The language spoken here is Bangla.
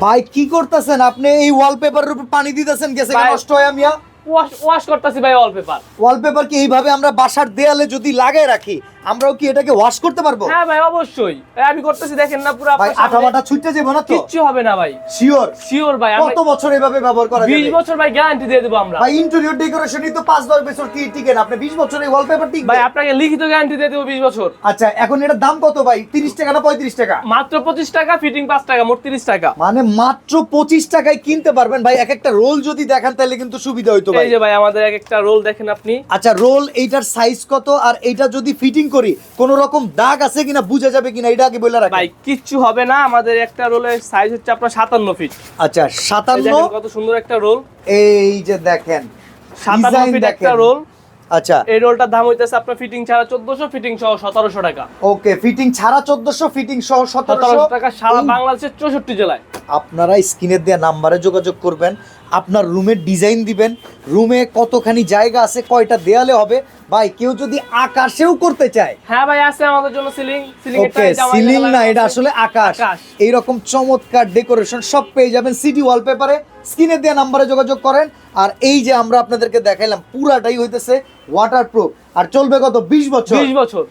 ভাই কি করতেছেন আপনি? এই ওয়ালপেপারের উপর পানি দিতেছেন, গেছে ভাই, নষ্ট হয়ে মিয়া। ওয়াশ করতেছি ভাই ওয়ালপেপার। ওয়ালপেপার কি এইভাবে আমরা বাসার দেয়ালে যদি লাগায় রাখি, আমরাও কি এটাকে ওয়াশ করতে পারবো? হ্যাঁ ভাই অবশ্যই, আমি করতেছি, দেখেন না পুরো ভাই আপনার আঠা সামনে। মাটা ছুটতে যাবো না তো? কিচ্ছু হবে না ভাই, শিওর? শিওর ভাই। কত বছর এভাবে ব্যবহার করা যাবে? 20 বছর ভাই গ্যারান্টি দিয়ে দেবো আমরা। ভাই ইন্টেরিয়র ডেকোরেশনই তো 5-10 বছর কি টিকে না, আপনি 20 বছর এই ওয়ালপেপার টিকবে? ভাই আপনাকে লিখিত গ্যারান্টি দিয়ে দেবো 20 বছর। আচ্ছা এখন এটার দাম কত ভাই? 30 টাকা না 35 টাকা? মাত্র 25 টাকা, ফিটিং 5 টাকা, মোট 30 টাকা। মানে মাত্র 25 টাকায় কিনতে পারবেন ভাই। এক একটা রোল যদি দেখান তাহলে কিন্তু সুবিধা হইতো ভাই। এই যে ভাই আমাদের এক একটা রোল দেখেন আপনি। আচ্ছা রোল এইটার সাইজ কত, আর এইটা যদি ফিটিং করি কোন রকম দাগ আছে কিনা বুঝা যাবে কিনা, এটা আগে বলে রাখেন। ভাই কিচ্ছু হবে না, আমাদের একটা রোলের সাইজ হচ্ছে আপনার 57 ফিট। আচ্ছা এই 57, দেখেন কত সুন্দর একটা রোল, এই যে দেখেন 57 ডিজাইন ফিট একটা দেখেন। রোল। আচ্ছা এই রোলটার দাম হইতেছে আপনার ফিটিং ছাড়া 1400, ফিটিং সহ 1700 টাকা। ওকে, ফিটিং ছাড়া 1400, ফিটিং সহ 1700 টাকা সারা এই বাংলাদেশের 64 জেলায়। আপনারা স্ক্রিনে দেওয়া নাম্বারে যোগাযোগ করবেন, আপনার রুমের ডিজাইন দিবেন, রুমে কতখানি জায়গা আছে, কয়টা দেয়ালে হবে। ভাই কেউ যদি আকাশেও করতে চায়, হ্যাঁ ভাই আছে আমাদের জন্য সিলিং। ওকে সিলিং না, এটা আসলে আকাশ। আকাশ। এইরকম চমৎকার ডেকোরেশন সব পেয়ে যাবেন সিটি ওয়ালপেপারে। স্ক্রিনে দেওয়া নাম্বারে যোগাযোগ করেন। আর এই যে আমরা আপনাদেরকে দেখাইলাম পুরাটাই হইতেছে ওয়াটারপ্রুফ, আর চলবে কত? 20 বছর। 20 বছর।